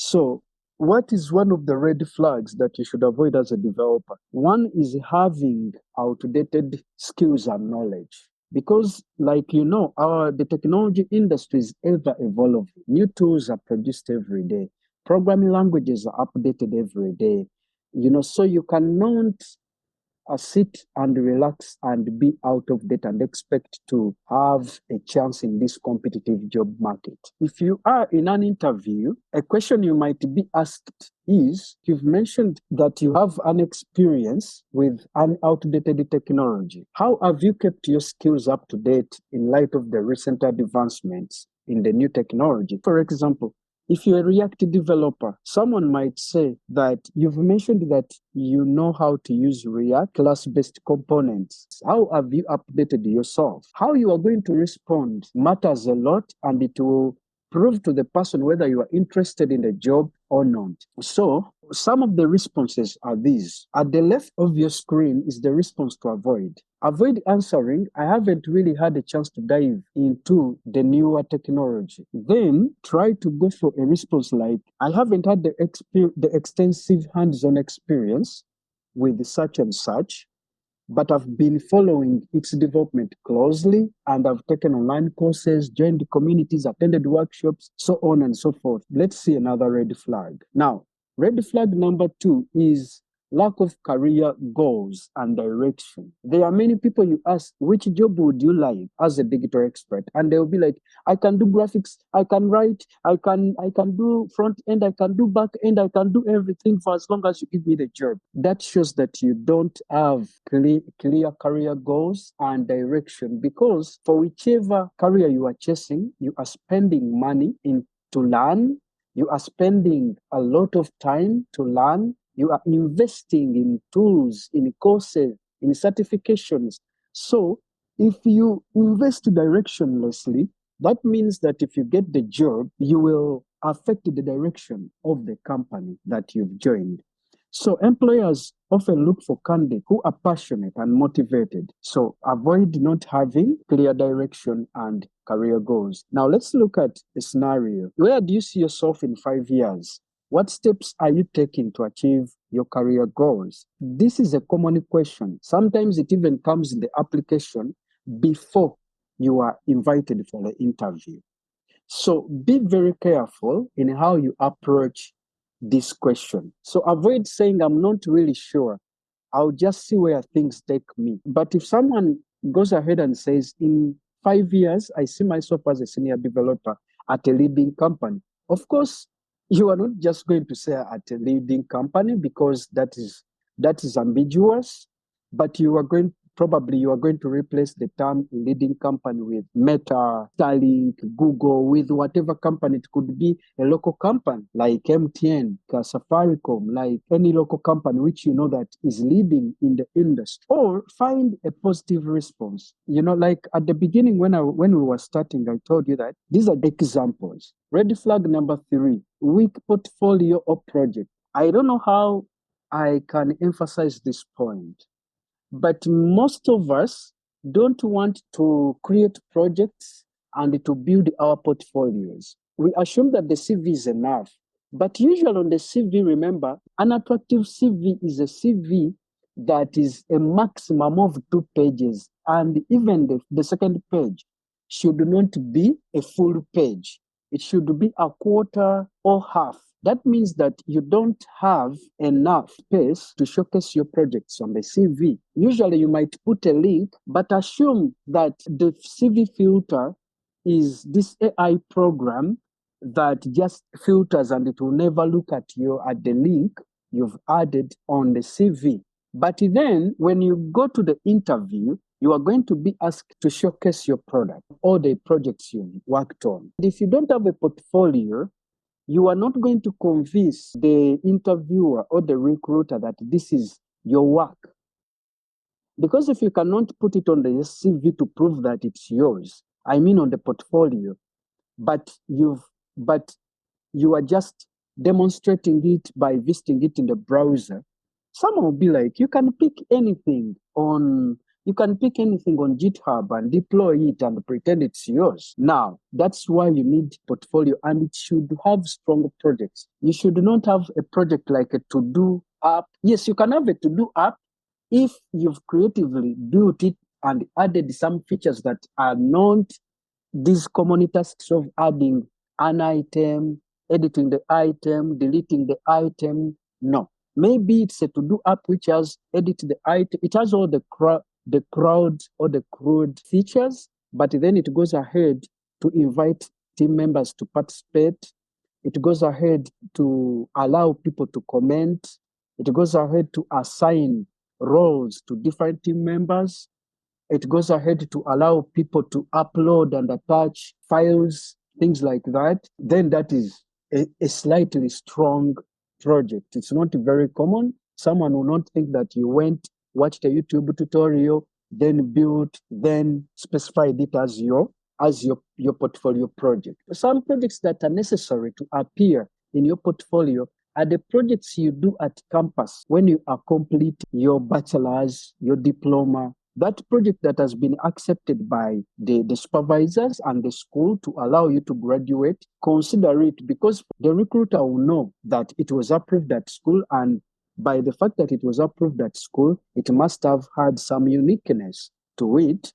So, what is one of the red flags that you should avoid as a developer? One is having outdated skills and knowledge. Because, like you know, the technology industry is ever evolving. New tools are produced every day. Programming languages are updated every day. So you cannot sit and relax and be out of date and expect to have a chance in this competitive job market. If you are in an interview, a question you might be asked is, you've mentioned that you have an experience with an outdated technology. How have you kept your skills up to date in light of the recent advancements in the new technology? For example, if you're a React developer, someone might say that you've mentioned that you know how to use React class-based components. How have you updated yourself? How you are going to respond matters a lot, and it will prove to the person whether you are interested in the job or not. So, some of the responses are these. At the left of your screen is the response to avoid. Avoid answering, I haven't really had a chance to dive into the newer technology. Then try to go for a response like, I haven't had the extensive hands-on experience with such and such, but I've been following its development closely, and I've taken online courses, joined communities, attended workshops, so on and so forth. Let's see another red flag. Now, red flag number 2 is lack of career goals and direction. There are many people you ask, which job would you like as a digital expert? And they'll be like, I can do graphics, I can write, I can do front end, I can do back end, I can do everything for as long as you give me the job. That shows that you don't have clear career goals and direction, because for whichever career you are chasing, you are spending money to learn, you are spending a lot of time to learn, you are investing in tools, in courses, in certifications. So if you invest directionlessly, that means that if you get the job, you will affect the direction of the company that you've joined. So employers often look for candidates who are passionate and motivated. So avoid not having clear direction and career goals. Now let's look at a scenario. Where do you see yourself in 5 years? What steps are you taking to achieve your career goals? This is a common question. Sometimes it even comes in the application before you are invited for the interview. So be very careful in how you approach this question. So avoid saying, I'm not really sure. I'll just see where things take me. But if someone goes ahead and says, in 5 years, I see myself as a senior developer at a leading company, of course, you are not just going to say at a leading company, because that is ambiguous, but you are going to replace the term leading company with Meta, Starlink, Google, with whatever company. It could be a local company like MTN, Safaricom, like any local company which you know that is leading in the industry. Or find a positive response. Like at the beginning when we were starting, I told you that these are examples. Red flag number 3, weak portfolio or project. I don't know how I can emphasize this point, but most of us don't want to create projects and to build our portfolios. We assume that the CV is enough. But usually on the CV, remember, an attractive CV is a CV that is a maximum of 2 pages. And even the second page should not be a full page. It should be a quarter or half. That means that you don't have enough space to showcase your projects on the CV. Usually you might put a link, but assume that the CV filter is this AI program that just filters and it will never look at the link you've added on the CV. But then when you go to the interview, you are going to be asked to showcase your product or the projects you've worked on. And if you don't have a portfolio, you are not going to convince the interviewer or the recruiter that this is your work. Because if you cannot put it on the CV to prove that it's yours, I mean on the portfolio, but you are just demonstrating it by visiting it in the browser, someone will be like, you can pick anything on You can pick anything on GitHub and deploy it and pretend it's yours. Now, that's why you need portfolio, and it should have strong projects. You should not have a project like a to-do app. Yes, you can have a to-do app if you've creatively built it and added some features that are not these common tasks of adding an item, editing the item, deleting the item. No, maybe it's a to-do app which has edit the item. It has all the crowd or the crude features, but then it goes ahead to invite team members to participate. It goes ahead to allow people to comment. It goes ahead to assign roles to different team members. It goes ahead to allow people to upload and attach files, things like that. Then that is a slightly strong project. It's not very common. Someone will not think that you went, watched a YouTube tutorial, then built, then specified it as your portfolio project. Some projects that are necessary to appear in your portfolio are the projects you do at campus when you are complete your bachelor's, your diploma, that project that has been accepted by the supervisors and the school to allow you to graduate, consider it, because the recruiter will know that it was approved at school, and by the fact that it was approved at school, it must have had some uniqueness to it.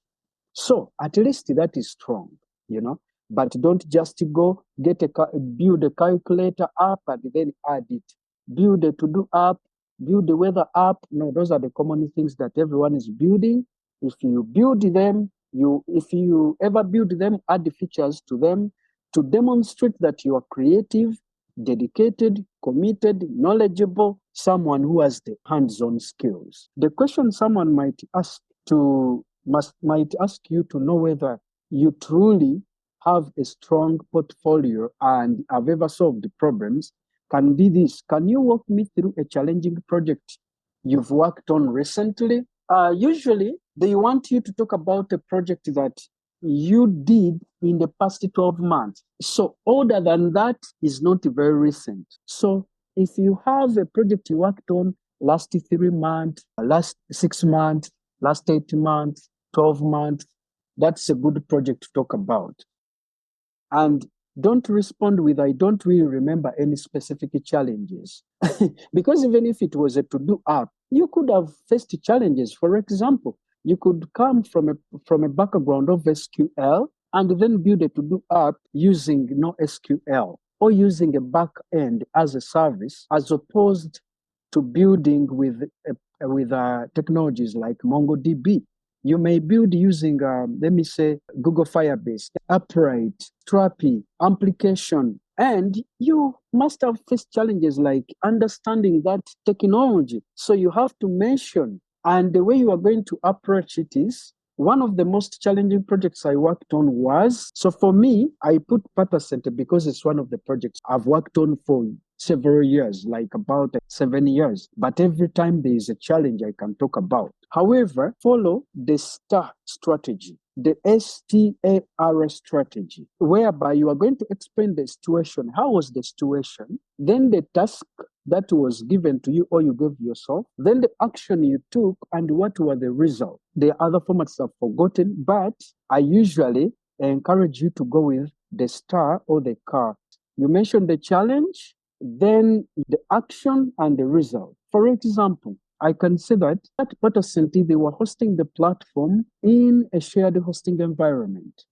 So at least that is strong, you know. But don't just go build a calculator app and then add it. Build a to-do app, build a weather app. No, those are the common things that everyone is building. If you build them, if you ever build them, add the features to them to demonstrate that you are creative, dedicated, committed, knowledgeable, someone who has the hands-on skills. The question someone might ask you to know whether you truly have a strong portfolio and have ever solved problems can be this. Can you walk me through a challenging project you've worked on recently? Usually, they want you to talk about a project that you did in the past 12 months. So older than that is not very recent. So if you have a project you worked on last 3 months, last 6 months, last 8 months, 12 months, that's a good project to talk about. And don't respond with, I don't really remember any specific challenges. Because even if it was a to-do app, you could have faced challenges. For example, you could come from a background of SQL and then build a to-do app using no SQL or using a back end as a service, as opposed to building with technologies like MongoDB. You may build using, let me say, Google Firebase, Upright, Strapi, Application, and you must have faced challenges like understanding that technology. So you have to mention, and the way you are going to approach it is, one of the most challenging projects I worked on was, so for me, I put Patacenter because it's one of the projects I've worked on for several years, like about 7 years. But every time there is a challenge I can talk about. However, follow the STAR strategy, the STAR strategy, whereby you are going to explain the situation. How was the situation? Then the task that was given to you or you gave yourself, then the action you took, and what were the results. The other formats I've forgotten, but I usually encourage you to go with the STAR or the CAR. You mentioned the challenge, then the action and the result. For example, I can say that at Patacenter, they were hosting the platform in a shared hosting environment.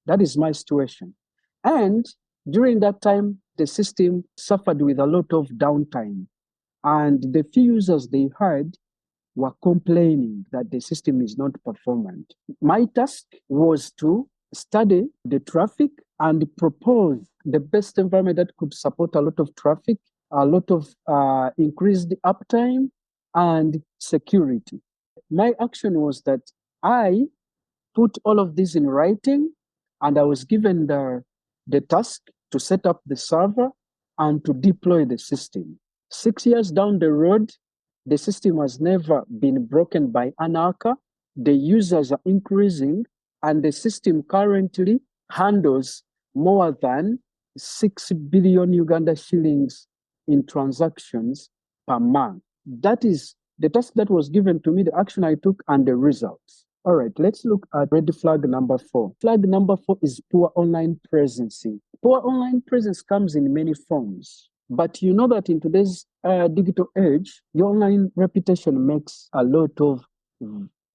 That is my situation. And during that time, the system suffered with a lot of downtime. And the few users they had were complaining that the system is not performant. My task was to study the traffic and propose the best environment that could support a lot of traffic, a lot of increased uptime, and security. My action was that I put all of this in writing, and I was given the task to set up the server and to deploy the system. 6 years down the road, the system has never been broken by an hacker. The users are increasing, and the system currently handles more than 6 billion Uganda shillings in transactions per month. That is the task that was given to me, the action I took, and the results. All right, let's look at red flag number 4. Flag number 4 is poor online presence. Poor online presence comes in many forms. But you know that in today's digital age, your online reputation makes a lot of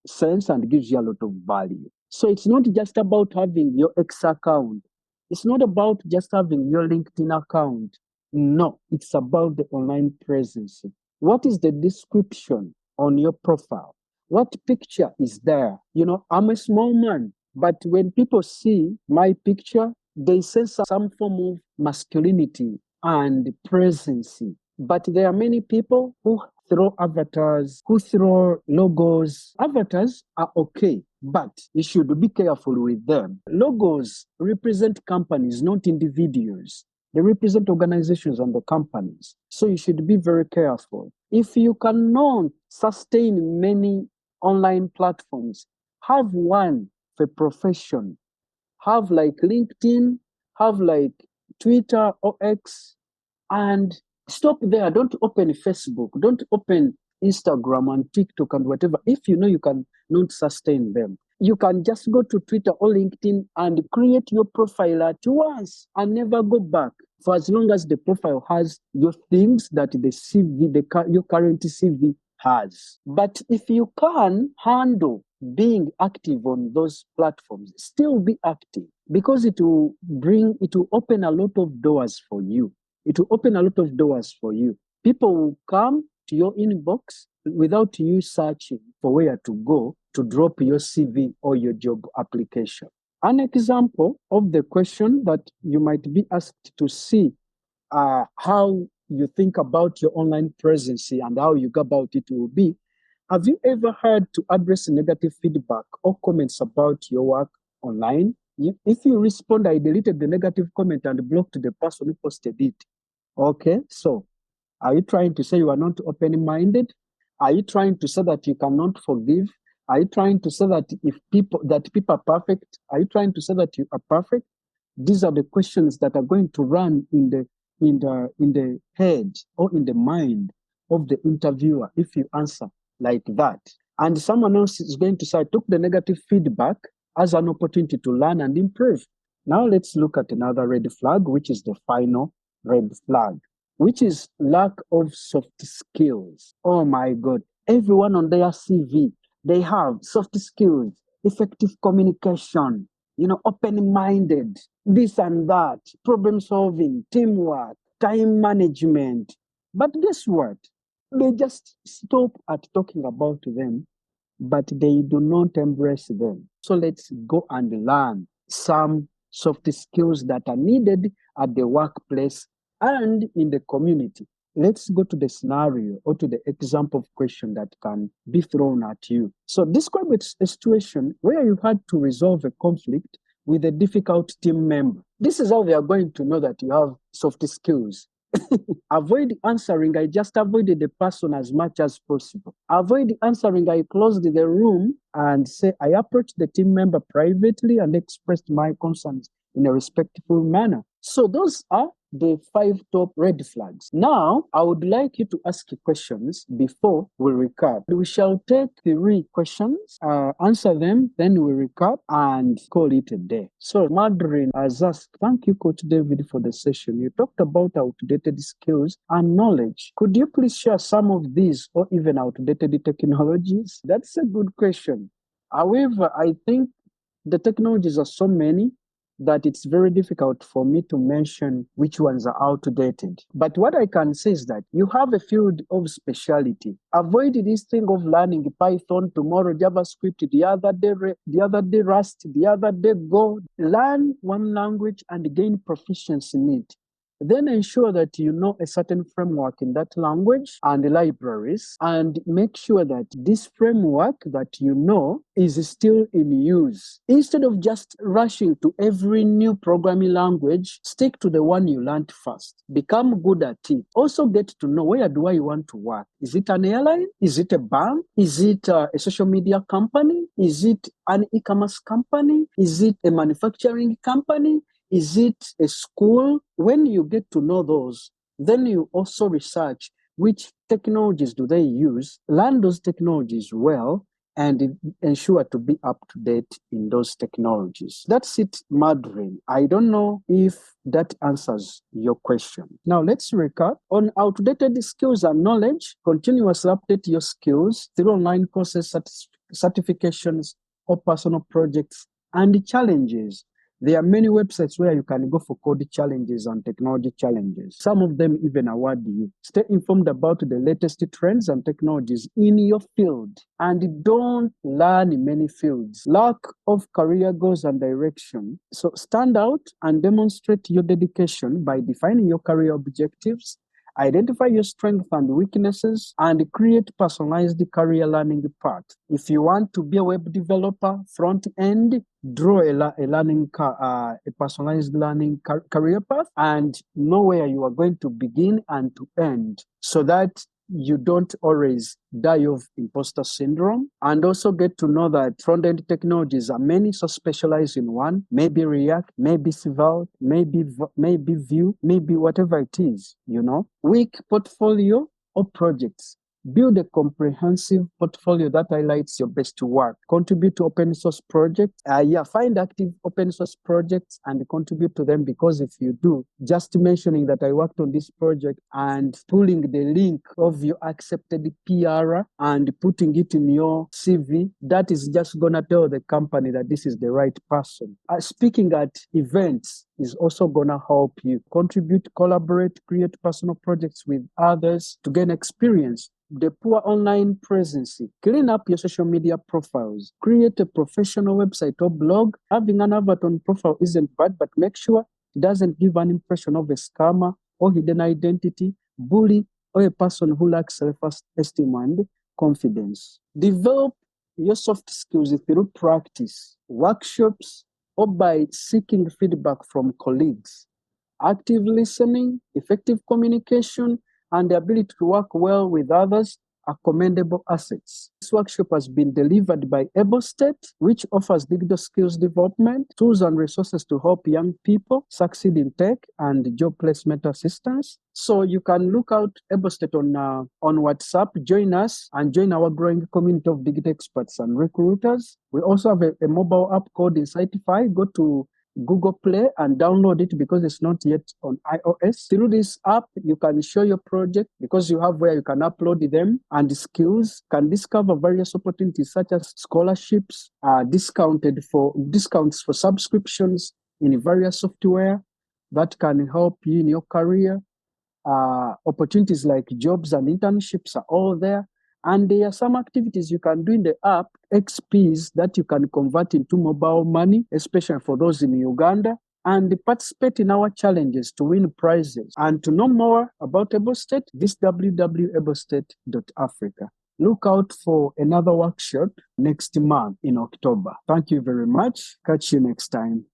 sense and gives you a lot of value. So it's not just about having your X account. It's not about just having your LinkedIn account. No, it's about the online presence. What is the description on your profile? What picture is there? You know, I'm a small man, but when people see my picture, they sense some form of masculinity and presence. But there are many people who throw avatars, who throw logos. Avatars are okay, but you should be careful with them. Logos represent companies, not individuals. They represent organizations and the companies. So you should be very careful. If you cannot sustain many online platforms, have one for profession. Have like LinkedIn, have like Twitter or X, and stop there. Don't open Facebook. Don't open Instagram and TikTok and whatever. If you know you can not sustain them, you can just go to Twitter or LinkedIn and create your profile at once and never go back. For as long as the profile has your things that the CV, your current CV has. But if you can handle being active on those platforms, still be active because it will open a lot of doors for you. It will open a lot of doors for you. People will come to your inbox without you searching for where to go to drop your CV or your job application. An example of the question that you might be asked to see how you think about your online presence and how you go about it will be, have you ever had to address negative feedback or comments about your work online? If you respond, I deleted the negative comment and blocked the person who posted it. Okay, so are you trying to say you are not open-minded? Are you trying to say that you cannot forgive? Are you trying to say that people are perfect? Are you trying to say that you are perfect? These are the questions that are going to run in the head or in the mind of the interviewer if you answer like that. And someone else is going to say, I took the negative feedback as an opportunity to learn and improve. Now let's look at another red flag, which is the final red flag, which is lack of soft skills. Oh my God. Everyone on their CV, they have soft skills, effective communication, open-minded, this and that, problem solving, teamwork, time management. But guess what? They just stop at talking about them, but they do not embrace them. So let's go and learn some soft skills that are needed at the workplace and in the community. Let's go to the scenario or to the example of question that can be thrown at you. So describe a situation where you had to resolve a conflict with a difficult team member. This is how they are going to know that you have soft skills. Avoid answering, I just avoided the person as much as possible. Avoid answering, I closed the room and say, I approached the team member privately and expressed my concerns in a respectful manner. So those are the 5 top red flags. Now, I would like you to ask questions before we recap. We shall take 3 questions, answer them, then we recap and call it a day. So, Madrin has asked, thank you, Coach David, for the session. You talked about outdated skills and knowledge. Could you please share some of these or even outdated technologies? That's a good question. However, I think the technologies are so many that it's very difficult for me to mention which ones are outdated. But what I can say is that you have a field of specialty. Avoid this thing of learning Python, tomorrow JavaScript, the other day Rust, the other day Go. Learn one language and gain proficiency in it. Then ensure that you know a certain framework in that language and the libraries, and make sure that this framework that you know is still in use. Instead of just rushing to every new programming language, stick to the one you learned first. Become good at it. Also get to know, where do I want to work? Is it an airline? Is it a bank? Is it a social media company? Is it an e-commerce company? Is it a manufacturing company? Is it a school? When you get to know those, then you also research which technologies do they use, learn those technologies well, and ensure to be up to date in those technologies. That's it, Madrin. I don't know if that answers your question. Now let's recap on outdated skills and knowledge. Continuously update your skills through online courses, certifications, or personal projects and challenges. There are many websites where you can go for code challenges and technology challenges. Some of them even award you. Stay informed about the latest trends and technologies in your field, and don't learn in many fields. Lack of career goals and direction. So stand out and demonstrate your dedication by defining your career objectives. Identify your strengths and weaknesses and create personalized career learning path. If you want to be a web developer, front end, draw a personalized learning career path and know where you are going to begin and to end, so that you don't always die of imposter syndrome, and also get to know that front-end technologies are many, so specialize in one, maybe React, maybe Svelte, maybe Vue, maybe whatever it is, Weak portfolio or projects. Build a comprehensive portfolio that highlights your best work. Contribute to open source projects. Find active open source projects and contribute to them, because if you do, just mentioning that I worked on this project and pulling the link of your accepted PR and putting it in your CV, that is just going to tell the company that this is the right person. Speaking at events is also going to help you. Contribute, collaborate, create personal projects with others to gain experience. The poor online presence. Clean up your social media profiles. Create a professional website or blog. Having an avatar on profile isn't bad, but make sure it doesn't give an impression of a scammer or hidden identity, bully, or a person who lacks self-esteem and confidence. Develop your soft skills through practice, workshops, or by seeking feedback from colleagues. Active listening, effective communication, and the ability to work well with others are commendable assets. This workshop has been delivered by EBOSTET, which offers digital skills development, tools and resources to help young people succeed in tech and job placement assistance. So you can look out EBOSTET on WhatsApp, join us and join our growing community of digital experts and recruiters. We also have a mobile app called Insightify. Go to Google Play and download it because it's not yet on iOS. Through this app, you can show your project because you have where you can upload them, and the skills can discover various opportunities such as scholarships, discounts for subscriptions in various software that can help you in your career. Opportunities like jobs and internships are all there. And there are some activities you can do in the app, XPs, that you can convert into mobile money, especially for those in Uganda, and participate in our challenges to win prizes. And to know more about EBOSTET, visit www.ebostet.africa. Look out for another workshop next month in October. Thank you very much. Catch you next time.